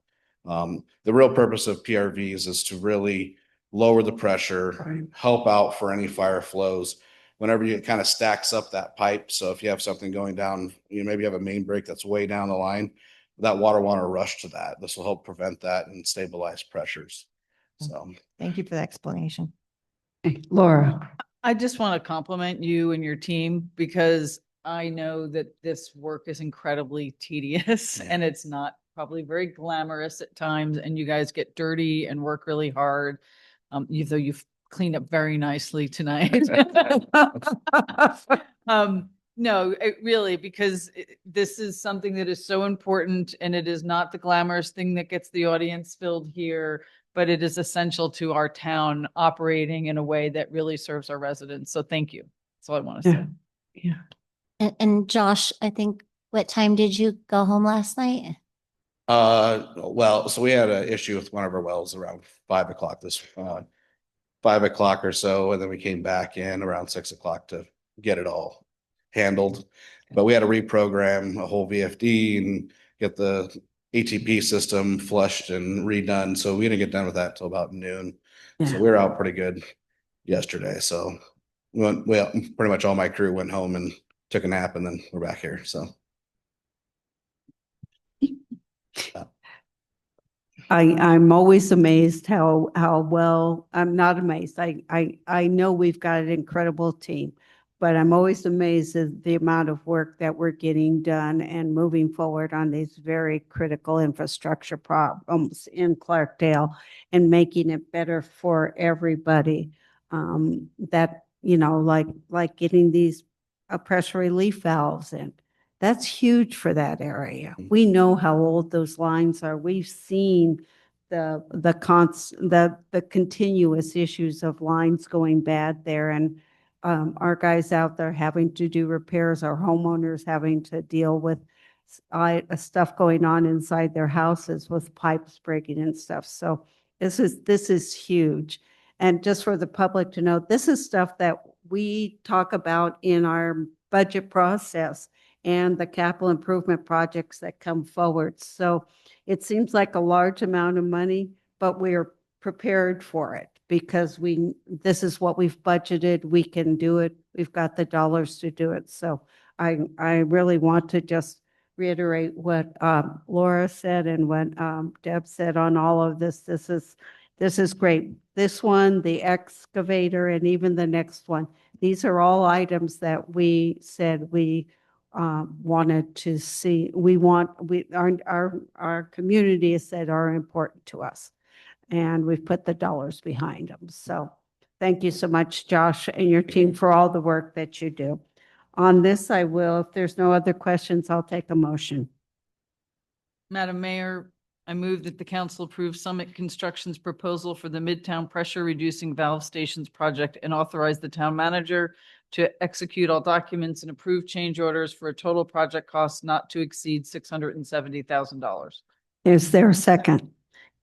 S10: The real purpose of PRVs is to really lower the pressure, help out for any fire flows whenever it kind of stacks up that pipe. So if you have something going down, maybe you have a main break that's way down the line, that water want to rush to that. This will help prevent that and stabilize pressures. So
S6: Thank you for the explanation.
S1: Laura.
S8: I just want to compliment you and your team because I know that this work is incredibly tedious and it's not probably very glamorous at times, and you guys get dirty and work really hard. Though you've cleaned up very nicely tonight. No, really, because this is something that is so important, and it is not the glamorous thing that gets the audience filled here, but it is essential to our town operating in a way that really serves our residents. So thank you. That's all I want to say.
S1: Yeah.
S5: And Josh, I think, what time did you go home last night?
S10: Well, so we had an issue with one of our wells around 5 o'clock 5 o'clock or so. And then we came back in around 6 o'clock to get it all handled. But we had to reprogram a whole VFD and get the ATP system flushed and redone. So we didn't get done with that till about noon. So we were out pretty good yesterday. So pretty much all my crew went home and took a nap, and then we're back here. So.
S1: I'm always amazed how well, I'm not amazed. I know we've got an incredible team, but I'm always amazed at the amount of work that we're getting done and moving forward on these very critical infrastructure problems in Clarkdale and making it better for everybody. That, like getting these pressure relief valves in. That's huge for that area. We know how old those lines are. We've seen the continuous issues of lines going bad there, and our guys out there having to do repairs, our homeowners having to deal with stuff going on inside their houses with pipes breaking and stuff. So this is huge. And just for the public to know, this is stuff that we talk about in our budget process and the capital improvement projects that come forward. So it seems like a large amount of money, but we're prepared for it because this is what we've budgeted. We can do it. We've got the dollars to do it. So I really want to just reiterate what Laura said and what Deb said on all of this. This is great. This one, the excavator, and even the next one, these are all items that we said we wanted to see. Our community has said are important to us, and we've put the dollars behind them. So thank you so much, Josh, and your team for all the work that you do. On this, if there's no other questions, I'll take a motion.
S8: Madam Mayor, I move that the council approve Summit Construction's proposal for the Midtown Pressure Reducing Valve Stations project and authorize the town manager to execute all documents and approve change orders for a total project cost not to exceed $670,000.
S1: Is there a second?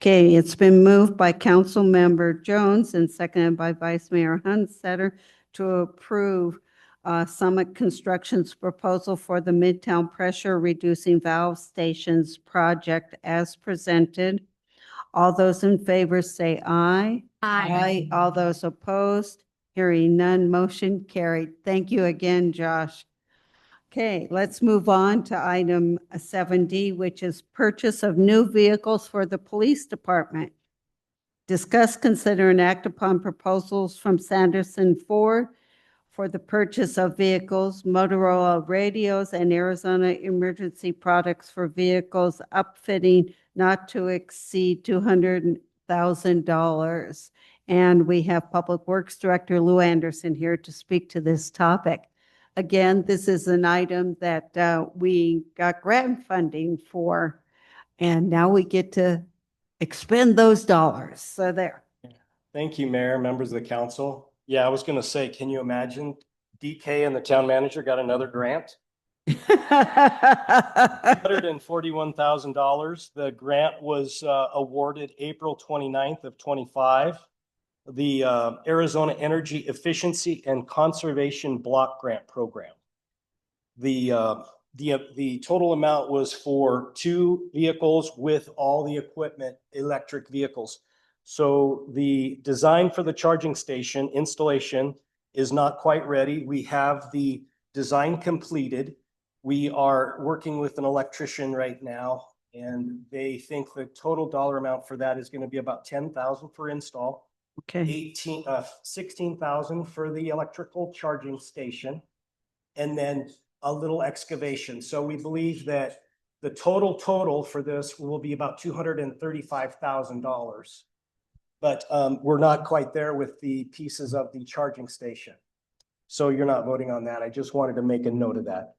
S1: Okay, it's been moved by Council Member Jones and seconded by Vice Mayor Hunsetter to approve Summit Construction's proposal for the Midtown Pressure Reducing Valve Stations project as presented. All those in favor say aye.
S4: Aye.
S1: All those opposed, hearing none, motion carried. Thank you again, Josh. Okay, let's move on to item 7D, which is purchase of new vehicles for the police department. Discuss, consider, and act upon proposals from Sanderson Ford for the purchase of vehicles, Motorola radios, and Arizona Emergency Products for vehicles upfitting not to exceed $200,000. And we have Public Works Director Lou Anderson here to speak to this topic. Again, this is an item that we got grant funding for, and now we get to expend those dollars. So there.
S11: Thank you, Mayor, members of the council. Yeah, I was going to say, can you imagine DK and the town manager got another grant? $141,000. The grant was awarded April 29th of 25. The Arizona Energy Efficiency and Conservation Block Grant Program. The total amount was for 2 vehicles with all the equipment, electric vehicles. So the design for the charging station installation is not quite ready. We have the design completed. We are working with an electrician right now, and they think the total dollar amount for that is going to be about $10,000 for install.
S1: Okay.
S11: 16,000 for the electrical charging station, and then a little excavation. So we believe that the total for this will be about $235,000. But we're not quite there with the pieces of the charging station. So you're not voting on that. I just wanted to make a note of that.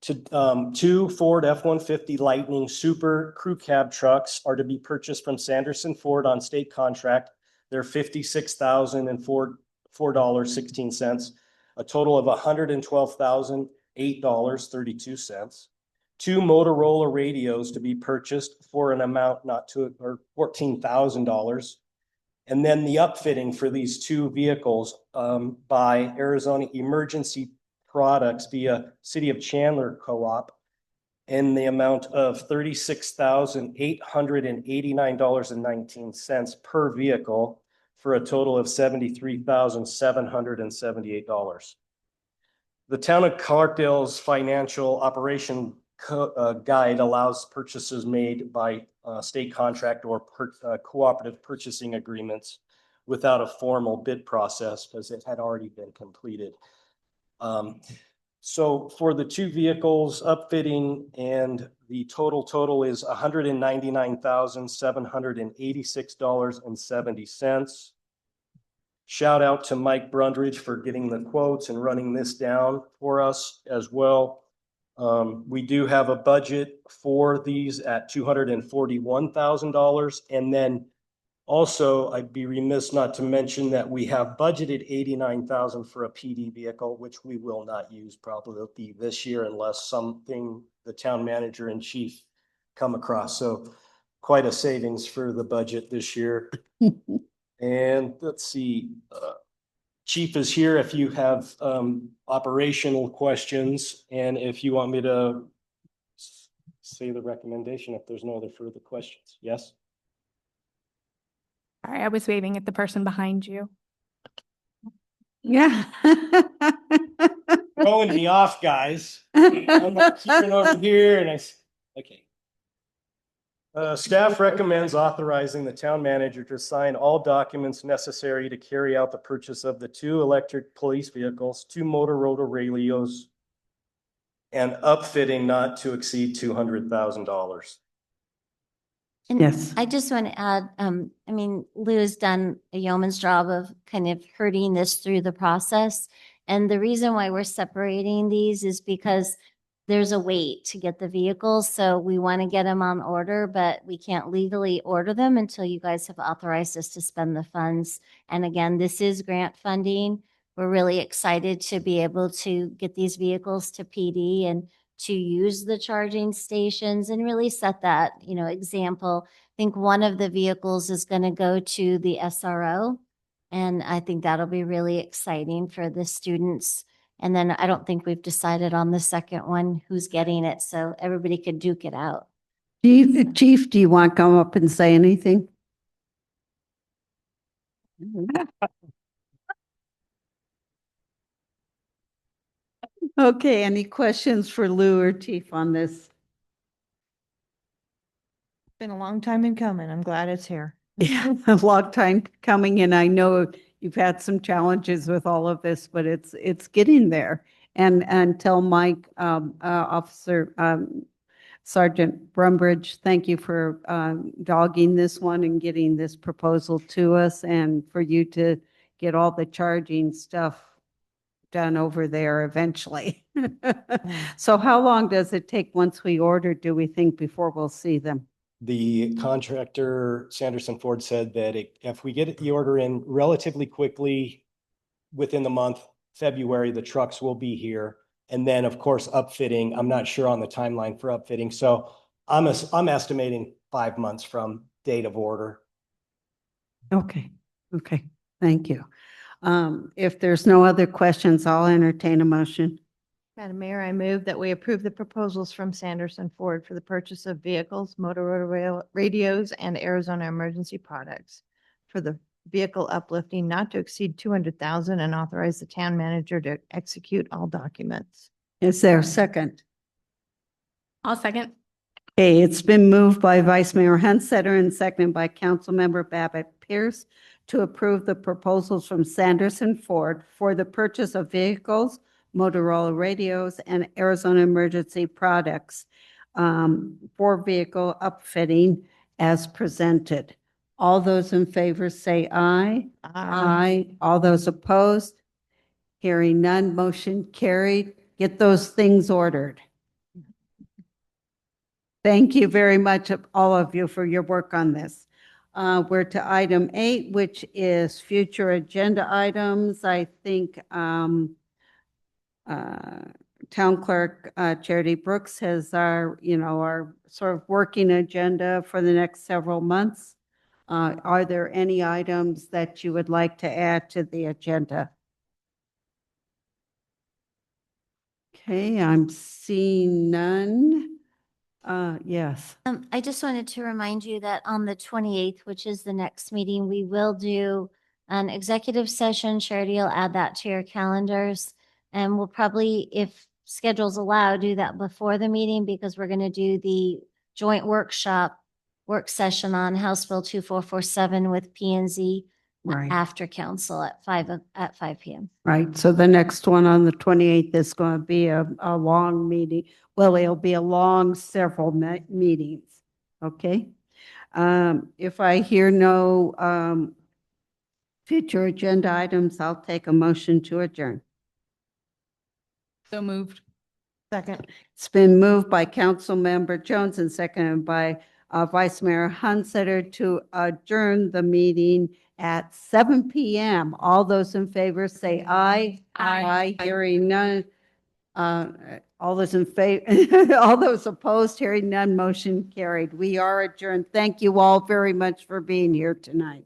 S11: 2 Ford F-150 Lightning Super Crew Cab trucks are to be purchased from Sanderson Ford on state contract. They're $56,004.16, a total of $112,008.32. 2 Motorola radios to be purchased for an amount not to, or $14,000. And then the upfitting for these 2 vehicles by Arizona Emergency Products via City of Chandler Co-op in the amount of $36,889.19 per vehicle for a total of $73,778. The town of Clarkdale's financial operation guide allows purchases made by state contract or cooperative purchasing agreements without a formal bid process because it had already been completed. So for the two vehicles upfitting, and the total is $199,786.70. Shout out to Mike Brundridge for getting the quotes and running this down for us as well. We do have a budget for these at $241,000. And then also, I'd be remiss not to mention that we have budgeted $89,000 for a PD vehicle, which we will not use probably this year unless something the town manager and chief come across. So quite a savings for the budget this year. And let's see, Chief is here if you have operational questions, and if you want me to say the recommendation if there's no other further questions. Yes?
S4: Sorry, I was waving at the person behind you.
S1: Yeah.
S11: Throwing me off, guys. I'm not keeping over here and okay. Staff recommends authorizing the town manager to sign all documents necessary to carry out the purchase of the 2 electric police vehicles, 2 Motorola radios, and upfitting not to exceed $200,000.
S5: And
S1: Yes.
S5: I just want to add, I mean, Lou has done a yeoman's job of kind of herding this through the process. And the reason why we're separating these is because there's a wait to get the vehicles. So we want to get them on order, but we can't legally order them until you guys have authorized us to spend the funds. And again, this is grant funding. We're really excited to be able to get these vehicles to PD and to use the charging stations and really set that, you know, example. I think one of the vehicles is going to go to the SRO. And I think that'll be really exciting for the students. And then I don't think we've decided on the second one who's getting it. So everybody could duke it out.
S1: Chief, do you want to come up and say anything? Okay, any questions for Lou or Chief on this?
S6: Been a long time in coming. I'm glad it's here.
S1: Yeah, a long time coming, and I know you've had some challenges with all of this, but it's getting there. And until Mike, Officer Sergeant Brumbridge, thank you for dogging this one and getting this proposal to us, and for you to get all the charging stuff done over there eventually. So how long does it take once we order, do we think, before we'll see them?
S11: The contractor, Sanderson Ford, said that if we get the order in relatively quickly, within the month, February, the trucks will be here. And then, of course, upfitting, I'm not sure on the timeline for upfitting. So I'm estimating 5 months from date of order.
S1: Okay, thank you. If there's no other questions, I'll entertain a motion.
S6: Madam Mayor, I move that we approve the proposals from Sanderson Ford for the purchase of vehicles, Motorola radios, and Arizona Emergency Products for the vehicle uplifting not to exceed 200,000 and authorize the town manager to execute all documents.
S1: Is there a second?
S4: I'll second.
S1: Okay, it's been moved by Vice Mayor Hunsetter and seconded by Councilmember Babbitt Pierce to approve the proposals from Sanderson Ford for the purchase of vehicles, Motorola radios, and Arizona Emergency Products for vehicle upfitting as presented. All those in favor say aye. Aye. All those opposed? Hearing none, motion carried. Get those things ordered. Thank you very much, all of you, for your work on this. We're to item 8, which is future agenda items. I think Town Clerk Charity Brooks has our sort of working agenda for the next several months. Are there any items that you would like to add to the agenda? Okay, I'm seeing none. Yes.
S5: I just wanted to remind you that on the 28th, which is the next meeting, we will do an executive session. Charity will add that to your calendars. And we'll probably, if schedules allow, do that before the meeting because we're going to do the joint work session on House Bill 2447 with P&Z
S1: Right.
S5: after council at 5 PM.
S1: Right, so the next one on the 28th is going to be a long meeting. Well, it'll be a long several meetings, okay? If I hear no future agenda items, I'll take a motion to adjourn.
S8: So moved.
S6: Second.
S1: It's been moved by Councilmember Jones and seconded by Vice Mayor Hunsetter to adjourn the meeting at 7 PM. All those in favor say aye.
S8: Aye.
S1: Hearing none. All those in favor, all those opposed, hearing none, motion carried. We are adjourned. Thank you all very much for being here tonight.